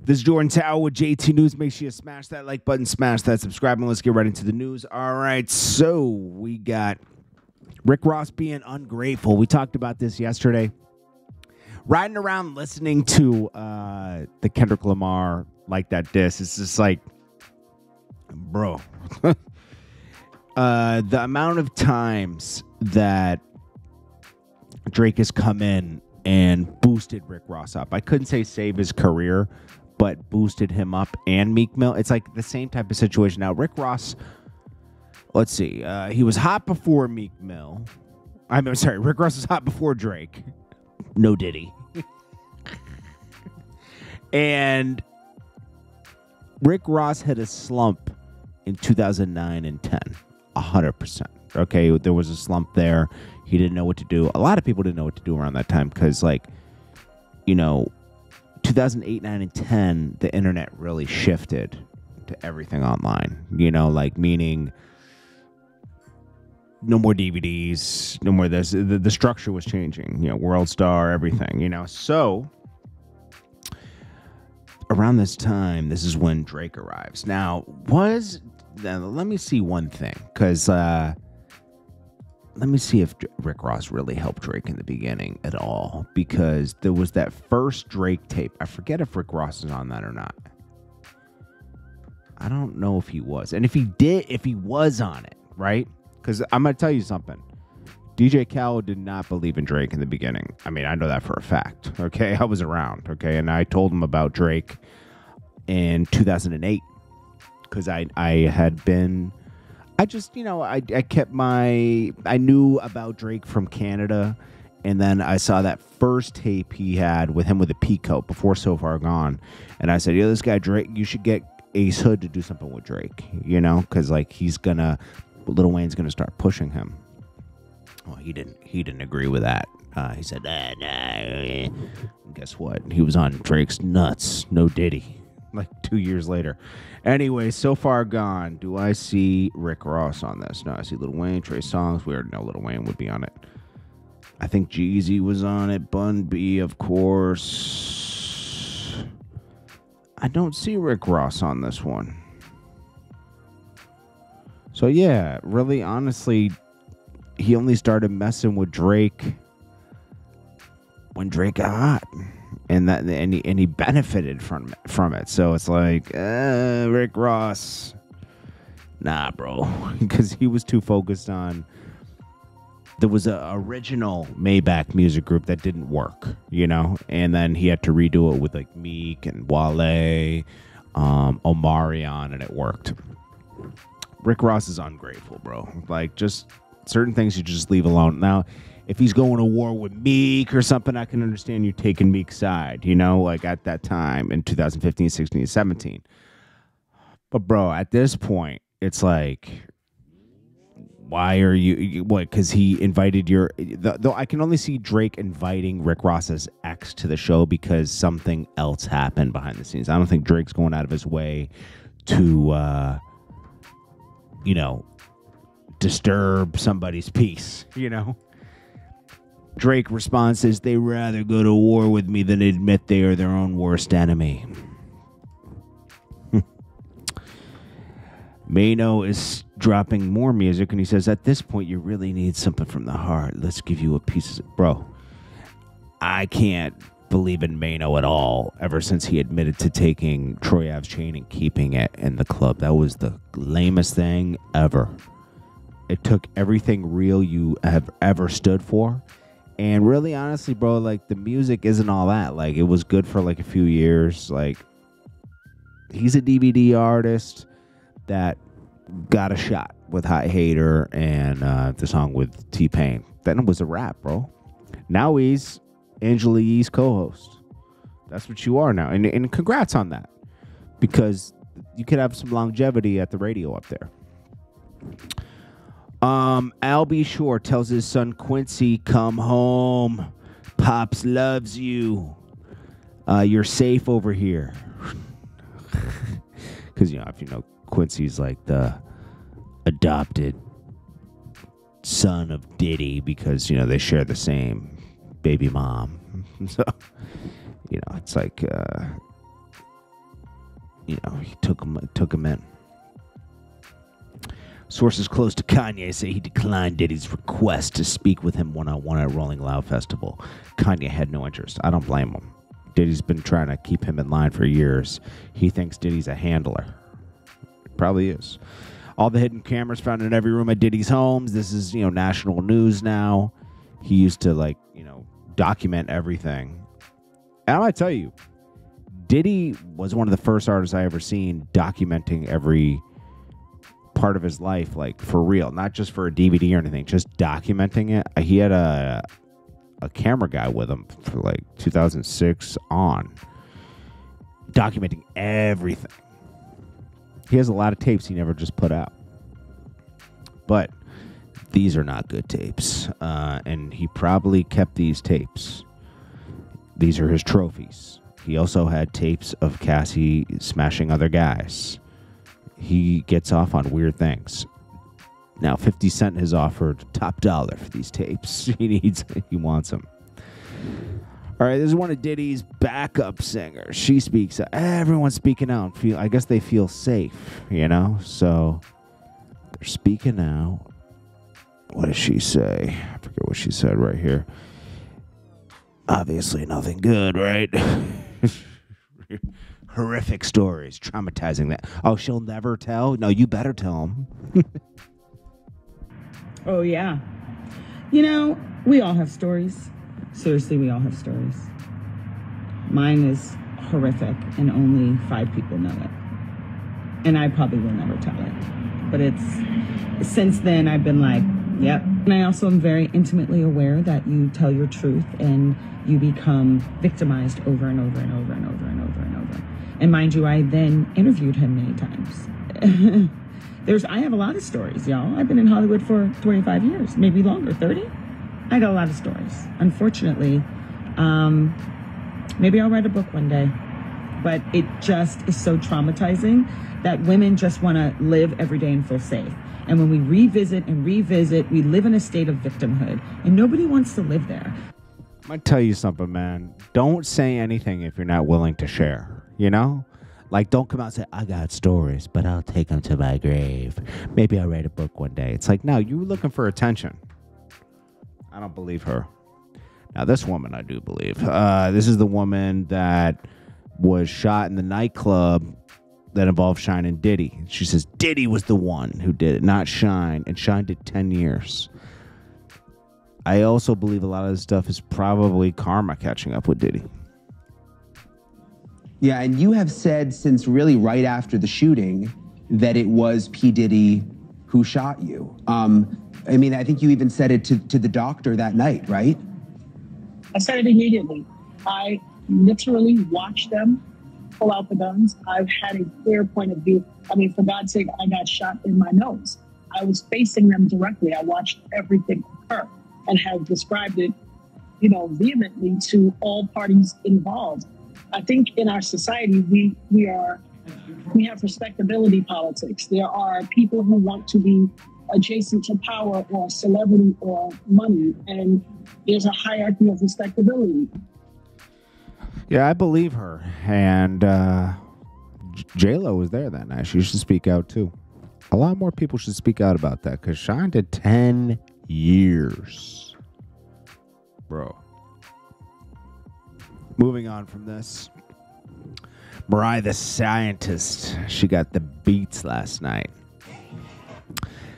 This is Jordan Tower with JT News. Make sure you smash that like button, smash that subscribe, and let's get right into the news. All right, so we got Rick Ross being ungrateful. We talked about this yesterday. Riding around listening to the Kendrick Lamar Like That diss. It's just like, bro. The amount of times that Drake has come in and boosted Rick Ross up. I couldn't say save his career, but boosted him up and Meek Mill. It's like the same type of situation. Now, Rick Ross, let's see. He was hot before Meek Mill. I'm sorry, Rick Ross was hot before Drake. No Diddy. And Rick Ross had a slump in 2009 and 10. 100%. Okay, there was a slump there. He didn't know what to do. A lot of people didn't know what to do around that time because, like, you know, 2008, 9, and 10, the internet really shifted to everything online. You know, like, meaning no more DVDs, no more this. The structure was changing. You know, World Star, everything, you know. So, around this time, this is when Drake arrives. Now, let me see one thing, because let me see if Rick Ross really helped Drake in the beginning at all, because there was that first Drake tape. I forget if Rick Ross is on that or not. I don't know if he was. And if he was on it, right? Because I'm going to tell you something. DJ Khaled did not believe in Drake in the beginning. I mean, I know that for a fact, okay? I was around, okay? And I told him about Drake in 2008 because I knew about Drake from Canada, and then I saw that first tape he had with him with a peacoat before So Far Gone, and I said, this guy Drake, you should get Ace Hood to do something with Drake, you know, because like Lil Wayne's gonna start pushing him. Well, he didn't agree with that. He said, nah. Guess what? He was on Drake's nuts. No Diddy. Like 2 years later. Anyway, So Far Gone. Do I see Rick Ross on this? No, I see Lil Wayne, Trey Songz. We already know Lil Wayne would be on it. I think Jeezy was on it. Bun B, of course. I don't see Rick Ross on this one. So yeah, really, honestly, he only started messing with Drake when Drake got hot, and he benefited from it. So it's like, Rick Ross, nah, bro, because he was too focused on. There was an original Maybach music group that didn't work, you know, and then he had to redo it with like Meek and Wale, Omarion, and it worked. Rick Ross is ungrateful, bro. Like, just certain things you just leave alone. Now, if he's going to war with Meek or something, I can understand you taking Meek's side, you know, like at that time in 2015, 16, 17. But, bro, at this point, it's like, why are you, what, because he invited though I can only see Drake inviting Rick Ross's ex to the show because something else happened behind the scenes. I don't think Drake's going out of his way to, you know, disturb somebody's peace, you know? Drake responds, says, they rather go to war with me than admit they are their own worst enemy. Mano is dropping more music, and he says, at this point, you really need something from the heart. Let's give you a piece of... Bro, I can't believe in Mano at all ever since he admitted to taking Troy Ave's chain and keeping it in the club. That was the lamest thing ever. It took everything real you have ever stood for. And really, honestly, bro, like, the music isn't all that. Like, it was good for, like, a few years. Like, he's a DVD artist that got a shot with Hot Hater and the song with T-Pain. Then it was a wrap, bro. Now he's Angela Yee's co-host. That's what you are now. And congrats on that. Because you could have some longevity at the radio up there. Al B. Shore tells his son Quincy, come home. Pops loves you. You're safe over here. Because, you know, if you know, Quincy's like the adopted son of Diddy because, you know, they share the same baby mom. So, you know, it's like, he took him in. Sources close to Kanye say he declined Diddy's request to speak with him one-on-one at Rolling Loud Festival. Kanye had no interest. I don't blame him. Diddy's been trying to keep him in line for years. He thinks Diddy's a handler. Probably is. All the hidden cameras found in every room at Diddy's homes. This is, national news now. He used to, document everything. And I might tell you, Diddy was one of the first artists I ever seen documenting every part of his life, for real. Not just for a DVD or anything, just documenting it. He had a camera guy with him for 2006 on, documenting everything. He has a lot of tapes he never just put out. But these are not good tapes. And he probably kept these tapes. These are his trophies. He also had tapes of Cassie smashing other guys. He gets off on weird things. Now, 50 Cent has offered top dollar for these tapes. He wants them. All right, this is one of Diddy's backup singers. She speaks. Everyone's speaking out. I guess they feel safe, So they're speaking out. What does she say? I forget what she said right here. Obviously nothing good, right? Horrific stories, traumatizing that. Oh, she'll never tell? No, you better tell him. Oh, yeah. We all have stories. Seriously, we all have stories. Mine is horrific, and only 5 people know it. And I probably will never tell it. But since then, I've been like, yep. And I also am very intimately aware that you tell your truth and you become victimized over and over and over and over and over and over. And mind you, I then interviewed him many times. I have a lot of stories, y'all. I've been in Hollywood for 25 years, maybe longer, 30. I got a lot of stories. Unfortunately, maybe I'll write a book one day, but it just is so traumatizing that women just want to live every day and feel safe. And when we revisit, we live in a state of victimhood, and nobody wants to live there. I'm going to tell you something, man. Don't say anything if you're not willing to share, Don't come out and say, I got stories, but I'll take them to my grave. Maybe I'll write a book one day. It's no, you were looking for attention. I don't believe her. Now, this woman I do believe. This is the woman that was shot in the nightclub that involved Shine and Diddy. She says Diddy was the one who did it, not Shine. And Shine did 10 years. I also believe a lot of this stuff is probably karma catching up with Diddy. Yeah, and you have said since really right after the shooting that it was P. Diddy who shot you. I think you even said it to the doctor that night, right? I said it immediately. I literally watched them pull out the guns. I've had a clear point of view. For God's sake, I got shot in my nose. I was facing them directly. I watched everything occur and have described it, vehemently to all parties involved. I think in our society, we have respectability politics. There are people who want to be adjacent to power or celebrity or money, and there's a hierarchy of respectability. Yeah, I believe her. And J-Lo was there that night. She should speak out too. A lot more people should speak out about that because Shine did 10 years. Bro. Moving on from this. Mariah the Scientist. She got the beats last night.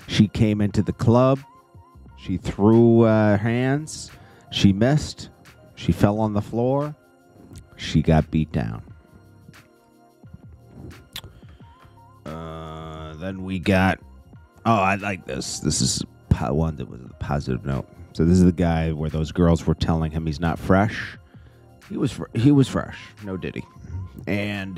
She came into the club. She threw hands. She missed. She fell on the floor. She got beat down. Then we got... Oh, I like this. This is one that was a positive note. So this is the guy where those girls were telling him he's not fresh. He was fresh. No Diddy. And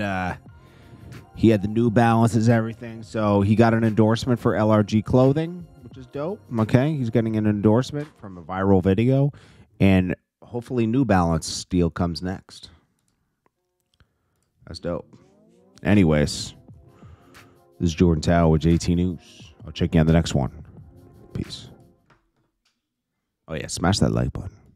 he had the New Balances, everything. So he got an endorsement for LRG clothing, which is dope. Okay, he's getting an endorsement from a viral video. And hopefully New Balance deal comes next. That's dope. Anyways, this is Jordan Tower with JT News. I'll check you on the next one. Peace. Oh, yeah, smash that like button.